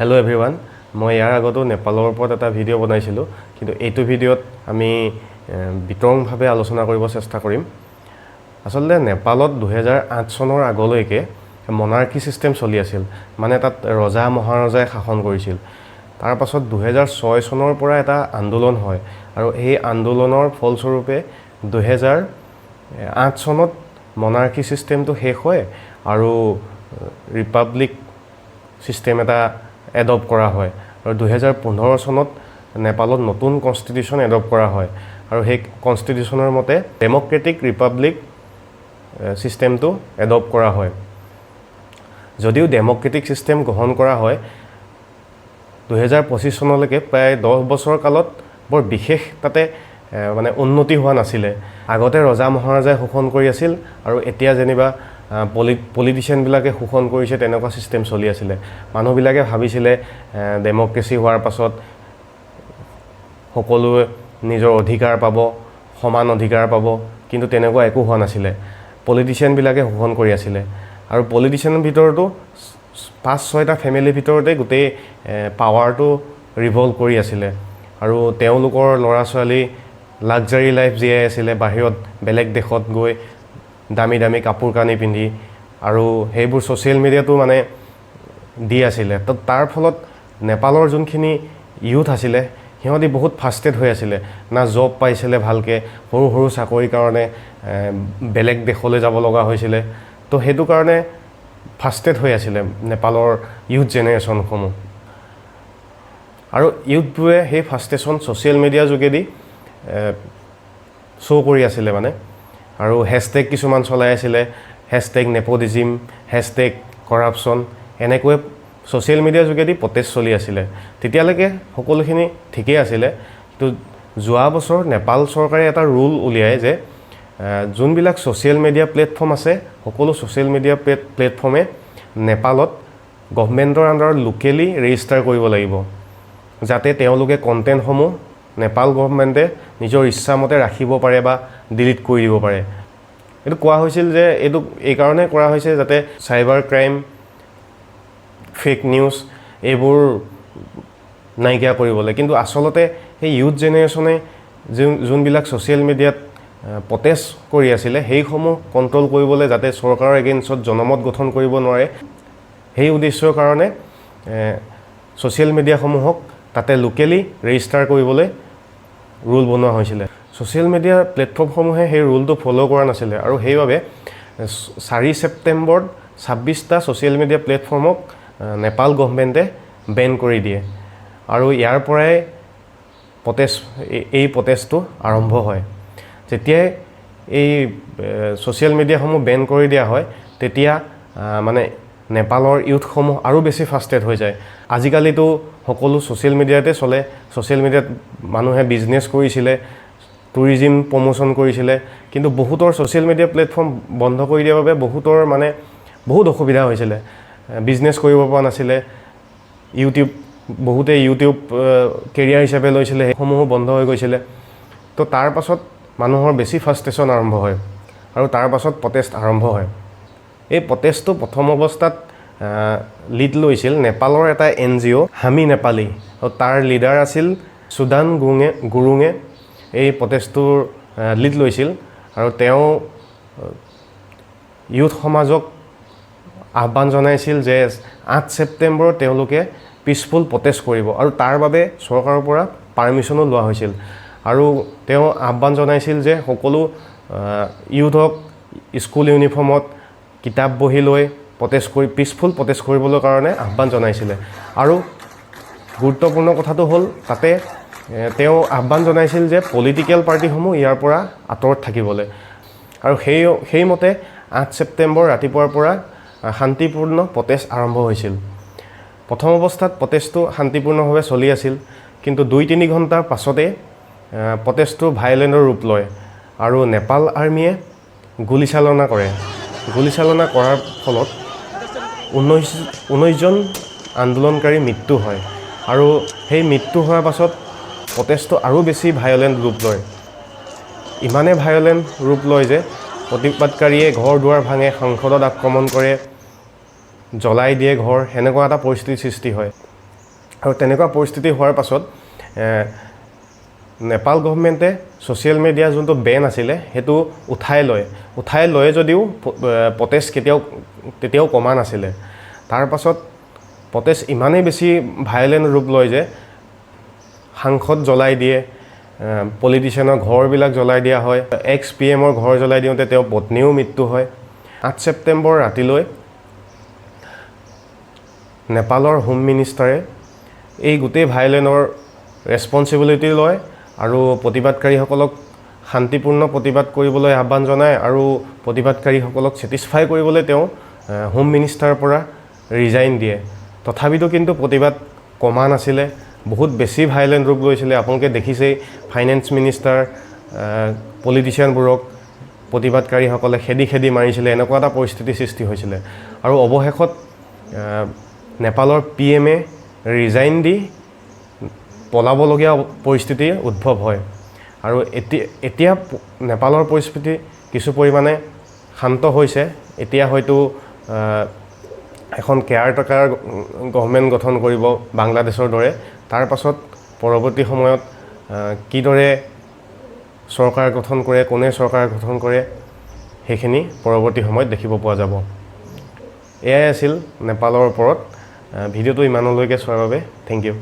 Hello everyone, মই ইয়াৰ আগতো নেপালৰ ওপৰত এটা ভিডিঅ' বনাইছিলোঁ কিন্তু এইটো ভিডিঅ'ত আমি বিতংভাৱে আলোচনা কৰিব চেষ্টা কৰিম আসলে নেপালত 2008 চনৰ আগলৈকে মনাৰ্কি সিস্টেম চলি আছিল মানে তাত ৰজা মহাৰজাই শাসন কৰিছিল তাৰ পাছত 2006 চনৰ পৰা এটা আন্দোলন হয় আৰু এই আন্দোলনৰ ফলস্বৰূপে 2008 চনত মনাৰ্কি সিস্টেমটো শেষ হয় আৰু ৰিপাব্লিক সিস্টেম এটা এডপ্ট কৰা হয় আৰু 2015 চনত নেপালত নতুন কনস্টিটিউশন এডপ্ট কৰা হয় আৰু সেই কনস্টিটিউশনৰ মতে ডেমোক্ৰেটিক ৰিপাব্লিক সিস্টেমটো এডপ্ট কৰা হয় যদিও ডেমোক্ৰেটিক সিস্টেম গ্ৰহণ কৰা হয় 2025 চনলৈকে প্ৰায় 10 বছৰ কালত বৰ বিশেষ তাতে মানে উন্নতি হোৱা নাছিলে আগতে ৰজা মহাৰজাই শাসন কৰি আছিল আৰু এতিয়া যেনিবা পলিটিশিয়ান বিলাকে শাসন কৰিছে তেনেকুৱা সিস্টেম চলি আছিল মানুহ বিলাকে ভাবিছিলে ডেমোক্ৰেসি হোৱাৰ পাছত সকলোৱে নিজৰ অধিকাৰ পাব সমান অধিকাৰ পাব কিন্তু তেনেকুৱা একো হোৱা নাছিলে পলিটিশিয়ান বিলাকে শাসন কৰি আছিল আৰু পলিটিশিয়ানৰ ভিতৰতো 5-6টা ফ্যামিলিৰ ভিতৰতে গোটেই পাৱাৰটো ৰিভলভ কৰি আছিল আৰু তেওঁলোকৰ ল'ৰা ছোৱালী লাক্সাৰি লাইফ জীয়াই আছিল বাহিৰত বেলেগ দেশত গৈ দামী দামী কাপোৰ কানি পিন্ধি আৰু হেইবোৰ সোশ্যাল মিডিয়াটো মানে দি আছিল তো তাৰ ফলত নেপালৰ যোনখিনি ইউথ আছিল হিহঁতি বহুত ফাস্টেড হৈ আছিল না জব পাইছিল ভালকে সৰু সৰু চাকৰি কাৰণে বেলেগ দেশলৈ যাব লগা হৈছিল তো হেতু কাৰণে ফাস্টেড হৈ আছিল নেপালৰ ইউথ জেনাৰেশন সমূহ আৰু ইউথবোৰে হে ফাস্টেশন সোশ্যাল মিডিয়া যোগেদি শো কৰি আছিল মানে আৰু হ্যাশট্যাগ কিছুমান চলাই আছিল হ্যাশট্যাগ নেপোটিজম হ্যাশট্যাগ কৰাপশন এনেকৈ সোশ্যাল মিডিয়া যোগেদি প্ৰটেষ্ট চলি আছিল তেতিয়ালৈকে সকলোখিনি ঠিকই আছিল তো যোৱা বছৰ নেপাল চৰকাৰে এটা ৰুল উলিয়ায় যে যোনবিলাক সোশ্যাল মিডিয়া প্লেটফৰ্ম আছে সকলো সোশ্যাল মিডিয়া প্লেটফৰ্মে নেপালত গভৰ্নমেন্টৰ আন্ডাৰত লোকেলি ৰেজিষ্টাৰ কৰিব লাগিব যাতে তেওঁলোকে কন্টেন্টসমূহ নেপাল গভৰ্নমেন্টে নিজৰ ইচ্ছামতে ৰাখিব পাৰে বা ডিলিট কৰি দিব পাৰে এটো কোৱা হৈছিল যে এটো এই কাৰণে কৰা হৈছে যাতে সাইবাৰ ক্ৰাইম ফেক নিউজ এইবোৰ নাইকিয়া কৰিবলৈ কিন্তু আসলতে এই ইউথ জেনাৰেশনে যোনবিলাক সোশ্যাল মিডিয়াত প্ৰটেষ্ট কৰি আছিল হেইসমূহ কন্ট্ৰোল কৰিবলৈ যাতে চৰকাৰৰ এগেইনষ্টত জনমত গঠন কৰিব নোৱাৰে সেই উদ্দেশ্যৰ কাৰণে সোশ্যাল মিডিয়াসমূহক তাতে লোকেলি ৰেজিষ্টাৰ কৰিবলৈ ৰুল বনোৱা হৈছিল সোশ্যাল মিডিয়া প্লেটফৰ্মসমূহে সেই ৰুলটো ফলো কৰা নাছিল আৰু সেইভাবে 4 সেপ্টেম্বৰত 26টা সোশ্যাল মিডিয়া প্লেটফৰ্মক নেপাল গভৰ্নমেন্টে বেন কৰি দিয়ে আৰু ইয়াৰ পৰাই প্ৰটেষ্টটো আৰম্ভ হয় যেতিয়া এই সোশ্যাল মিডিয়াসমূহ বেন কৰি দিয়া হয় তেতিয়া মানে নেপালৰ ইউথসমূহ আৰু বেছি ফাস্টেড হৈ যায় আজিকালিতো সকলো সোশ্যাল মিডিয়াতে চলে সোশ্যাল মিডিয়াত মানুহে বিজনেস কৰিছিল টুৰিজম প্ৰমোশন কৰিছিল কিন্তু বহুতৰ সোশ্যাল মিডিয়া প্লেটফৰ্ম বন্ধ কৰি দিয়াৰ বাবে বহুতৰ মানে বহুত অসুবিধা হৈছিল বিজনেস কৰিব পৰা নাছিল ইউটিউব বহুতে ইউটিউব কেৰিয়াৰ হিচাপে লৈছিল হেসমূহ বন্ধ হৈ গৈছিল তো তাৰ পাছত মানুহৰ বেছি ফাস্টেশন আৰম্ভ হয় আৰু তাৰ পাছত প্ৰটেষ্ট আৰম্ভ হয় এই প্ৰটেষ্টটো প্ৰথম অৱস্থাত লিড লৈছিল নেপালৰ এটা এনজিও হামি নেপালী আৰু তাৰ লিডাৰ আছিল সুদান গুৰুঙে এই প্ৰটেষ্টটোৰ লিড লৈছিল আৰু তেওঁ ইউথ সমাজক আহ্বান জনাইছিল যে 8 সেপ্টেম্বৰত তেওঁলোকে পিসফুল প্ৰটেষ্ট কৰিব আৰু তাৰ বাবে চৰকাৰৰ পৰা পাৰমিশনো লোৱা হৈছিল আৰু তেওঁ আহ্বান জনাইছিল যে সকলো ইউথক স্কুল ইউনিফৰ্মত কিতাপ বহি লৈ প্ৰটেষ্ট কৰি পিসফুল প্ৰটেষ্ট কৰিবলৈ কাৰণে আহ্বান জনাইছিল আৰু গুৰুত্বপূৰ্ণ কথাটো হ'ল তাতে তেওঁ আহ্বান জনাইছিল যে পলিটিক্যাল পাৰ্টিসমূহ ইয়াৰ পৰা আঁতৰত থাকিবলৈ আৰু সেইমতে 8 সেপ্টেম্বৰ ৰাতিপুৱাৰ পৰা শান্তিপূৰ্ণ প্ৰটেষ্ট আৰম্ভ হৈছিল প্ৰথম অৱস্থাত প্ৰটেষ্টটো শান্তিপূৰ্ণভাৱে চলি আছিল কিন্তু 2-3 ঘণ্টাৰ পাছতে প্ৰটেষ্টটো ভাইলেন্টৰ ৰূপ লয় আৰু নেপাল আৰ্মিয়ে গুলীচালনা কৰে গুলীচালনা কৰাৰ ফলত 19 জন আন্দোলনকাৰী মৃত্যু হয় আৰু সেই মৃত্যু হোৱাৰ পাছত প্ৰটেষ্টটো আৰু বেছি ভাইলেন্ট ৰূপ লয় ইমানে ভাইলেন্ট ৰূপ লয় যে প্ৰতিবাদকাৰীয়ে ঘৰ দুৱাৰ ভাঙে সংসদত আক্ৰমণ কৰে জ্বলাই দিয়ে ঘৰ হেনেকুৱা এটা পৰিস্থিতি সৃষ্টি হয় আৰু তেনেকুৱা পৰিস্থিতি হোৱাৰ পাছত নেপাল গভৰ্ণমেণ্টে ছ'চিয়েল মিডিয়া যোনটো বেন আছিলে সেইটো উঠাই লয় যদিও প্ৰটেষ্ট তেতিয়াও কমা নাছিলে। তাৰ পাছত প্ৰটেষ্ট ইমানেই বেছি ভাইলেণ্ট ৰূপ লয় যে সাংসদ জ্বলাই দিয়ে, পলিটিচিয়ানৰ ঘৰবিলাক জ্বলাই দিয়া হয়। এক্স PM ঘৰ জ্বলাই দিওঁতে তেওঁৰ পত্নীও মৃত্যু হয়। 8 ছেপ্টেম্বৰ ৰাতিলৈ নেপালৰ হোম মিনিষ্টাৰে এই গোটেই ভাইলেনৰ ৰেছপঞ্চিবিলিটি লয় আৰু প্ৰতিবাদকাৰীসকলক শান্তিপূৰ্ণ প্ৰতিবাদ কৰিবলৈ আহ্বান জনায় আৰু প্ৰতিবাদকাৰীসকলক ছেটিছফাই কৰিবলৈ তেওঁ হোম মিনিষ্টাৰৰ পৰা ৰিজাইন দিয়ে। তথাপিতো কিন্তু প্ৰতিবাদ কমা নাছিলে, বহুত বেছি ভাইলেণ্ট ৰূপ লৈছিলে। আপোনালোকে দেখিছেই ফাইনেন্স মিনিষ্টাৰ, পলিটিচিয়ানবোৰক প্ৰতিবাদকাৰীসকলে খেদি মাৰিছিলে। এনেকুৱা এটা পৰিস্থিতিৰ সৃষ্টি হৈছিলে আৰু অৱশেষত নেপালৰ PM ৰিজাইন দি পলাবলগীয়া পৰিস্থিতিৰ উদ্ভৱ হয়। আৰু এতিয়া নেপালৰ পৰিস্থিতি কিছু পৰিমাণে শান্ত হৈছে। এতিয়া হয়তো এখন কেয়াৰটেকাৰ গভৰ্ণমেণ্ট গঠন কৰিব বাংলাদেশৰ দৰে। তাৰ পাছত পৰৱৰ্তী সময়ত কিদৰে চৰকাৰ গঠন কৰে, কোনে চৰকাৰ গঠন কৰে, সেইখিনি পৰৱৰ্তী সময়ত দেখিব পোৱা যাব। এয়াই আছিল নেপালৰ ওপৰত ভিডিঅ'টো ইমানলৈকে চোৱাৰ বাবে থেংক ইউ।